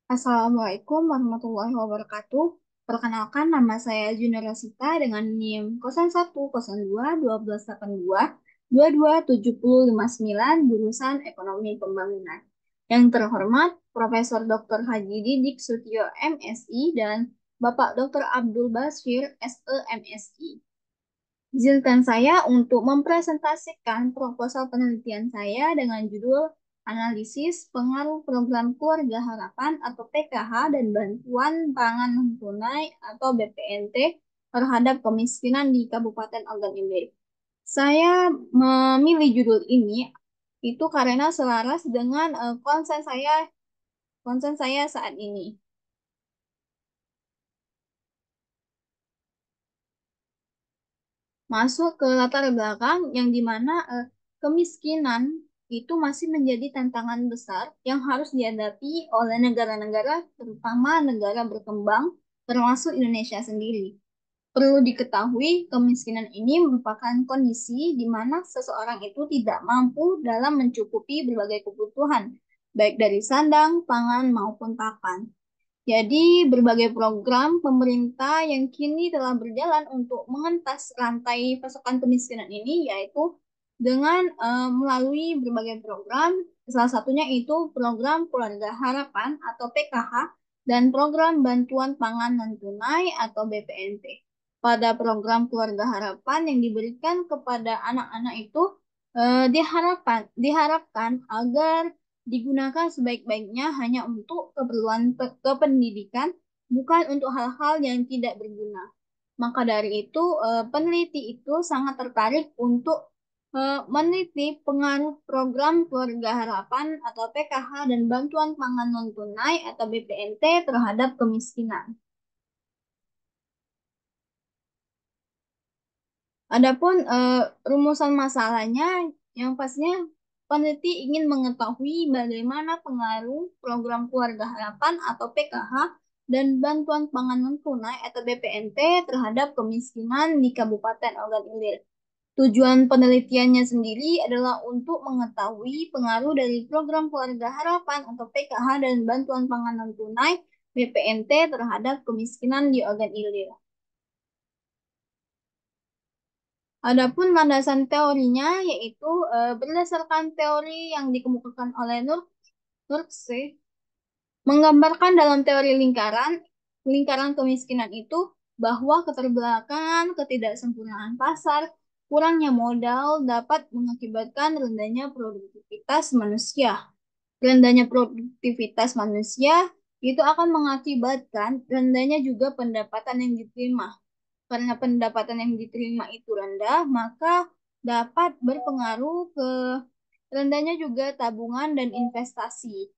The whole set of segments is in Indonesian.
Assalamualaikum warahmatullahi wabarakatuh. Perkenalkan nama saya Junior Rosita dengan NIM 01021282227059 jurusan Ekonomi Pembangunan. Yang terhormat Profesor Dr. Haji Didik Sutio MSI dan Bapak Dr. Abdul Basir SE MSI. Izinkan saya untuk mempresentasikan proposal penelitian saya dengan judul Analisis Pengaruh Program Keluarga Harapan atau PKH dan Bantuan Pangan Non-Tunai atau BPNT terhadap kemiskinan di Kabupaten Ogan Ilir. Saya memilih judul ini itu karena selaras dengan konsen saya saat ini. Masuk ke latar belakang yang dimana kemiskinan itu masih menjadi tantangan besar yang harus dihadapi oleh negara-negara, terutama negara berkembang, termasuk Indonesia sendiri. Perlu diketahui, kemiskinan ini merupakan kondisi di mana seseorang itu tidak mampu dalam mencukupi berbagai kebutuhan, baik dari sandang, pangan, maupun papan. Jadi, berbagai program pemerintah yang kini telah berjalan untuk mengentas rantai pasokan kemiskinan ini, yaitu dengan melalui berbagai program, salah satunya itu program Keluarga Harapan atau PKH dan program Bantuan Pangan Non-Tunai atau BPNT. Pada program Keluarga Harapan yang diberikan kepada anak-anak itu diharapkan agar digunakan sebaik-baiknya hanya untuk keperluan kependidikan, bukan untuk hal-hal yang tidak berguna. Maka dari itu, peneliti itu sangat tertarik untuk meneliti pengaruh program Keluarga Harapan atau PKH dan Bantuan Pangan Non-Tunai atau BPNT terhadap kemiskinan. Adapun rumusan masalahnya, yang pastinya peneliti ingin mengetahui bagaimana pengaruh program Keluarga Harapan atau PKH dan bantuan pangan non-tunai atau BPNT terhadap kemiskinan di Kabupaten Ogan Ilir. Tujuan penelitiannya sendiri adalah untuk mengetahui pengaruh dari program Keluarga Harapan atau PKH dan bantuan pangan non-tunai BPNT terhadap kemiskinan di Ogan Ilir. Adapun landasan teorinya yaitu berdasarkan teori yang dikemukakan oleh Nurkse, menggambarkan dalam teori lingkaran kemiskinan itu bahwa keterbelakangan, ketidaksempurnaan pasar, kurangnya modal dapat mengakibatkan rendahnya produktivitas manusia. Rendahnya produktivitas manusia itu akan mengakibatkan rendahnya juga pendapatan yang diterima. Karena pendapatan yang diterima itu rendah, maka dapat berpengaruh ke rendahnya juga tabungan dan investasi.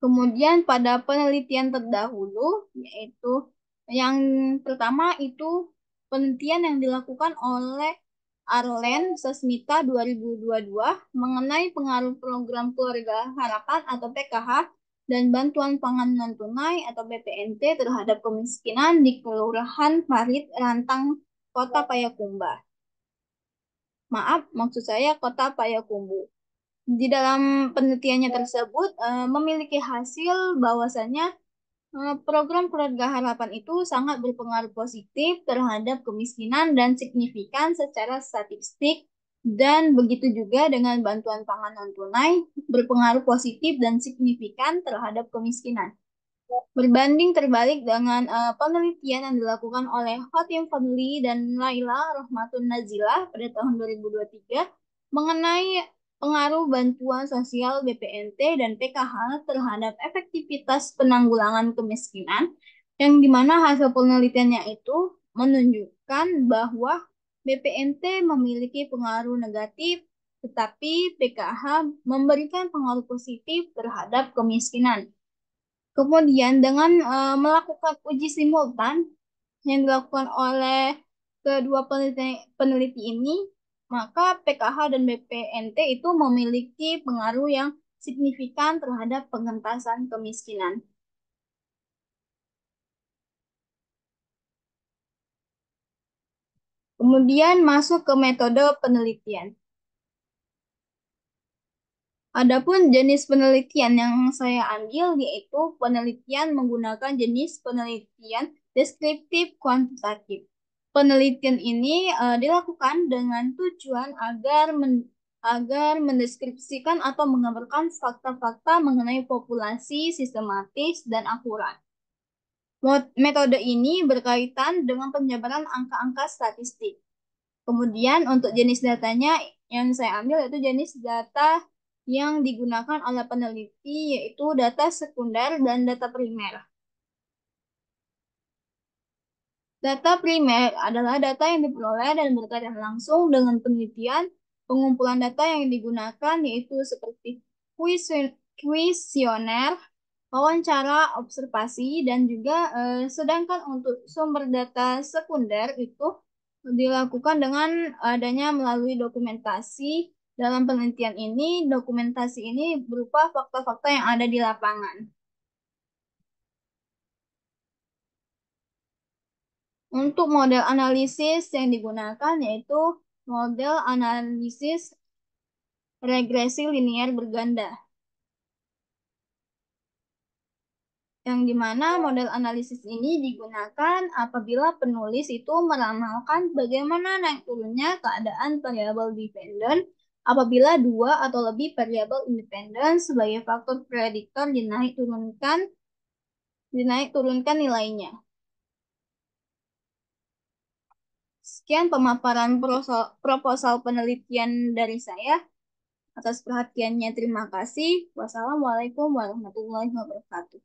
Kemudian pada penelitian terdahulu, yaitu yang pertama itu penelitian yang dilakukan oleh Arlen Sasmita 2022 mengenai pengaruh program Keluarga Harapan atau PKH dan bantuan pangan non-tunai atau BPNT terhadap kemiskinan di Kelurahan Parit, Rantang, Kota Payakumbuh. Maaf, maksud saya Kota Payakumbuh. Di dalam penelitiannya tersebut memiliki hasil bahwasannya program Keluarga Harapan itu sangat berpengaruh positif terhadap kemiskinan dan signifikan secara statistik, dan begitu juga dengan bantuan pangan non-tunai berpengaruh positif dan signifikan terhadap kemiskinan. Berbanding terbalik dengan penelitian yang dilakukan oleh Khotim Fadli dan Laila Rohmatun Nazilah pada tahun 2023 mengenai pengaruh bantuan sosial BPNT dan PKH terhadap efektivitas penanggulangan kemiskinan, yang dimana hasil penelitiannya itu menunjukkan bahwa BPNT memiliki pengaruh negatif, tetapi PKH memberikan pengaruh positif terhadap kemiskinan. Kemudian dengan melakukan uji simultan yang dilakukan oleh kedua peneliti ini, maka PKH dan BPNT itu memiliki pengaruh yang signifikan terhadap pengentasan kemiskinan. Kemudian masuk ke metode penelitian. Adapun jenis penelitian yang saya ambil yaitu penelitian menggunakan jenis penelitian deskriptif kuantitatif. Penelitian ini dilakukan dengan tujuan agar mendeskripsikan atau menggambarkan fakta-fakta mengenai populasi sistematis dan akurat. Metode ini berkaitan dengan penjabaran angka-angka statistik. Kemudian untuk jenis datanya yang saya ambil yaitu jenis data yang digunakan oleh peneliti yaitu data sekunder dan data primer. Data primer adalah data yang diperoleh dan berkaitan langsung dengan penelitian. Pengumpulan data yang digunakan yaitu seperti kuesioner, wawancara, observasi, dan juga sedangkan untuk sumber data sekunder itu dilakukan dengan adanya melalui dokumentasi. Dalam penelitian ini, dokumentasi ini berupa fakta-fakta yang ada di lapangan. Untuk model analisis yang digunakan yaitu model analisis regresi linier berganda, yang dimana model analisis ini digunakan apabila penulis itu meramalkan bagaimana naik turunnya keadaan variabel dependen apabila dua atau lebih variabel independen sebagai faktor prediktor dinaik turunkan nilainya. Sekian pemaparan proposal penelitian dari saya. Atas perhatiannya terima kasih. Wassalamualaikum warahmatullahi wabarakatuh.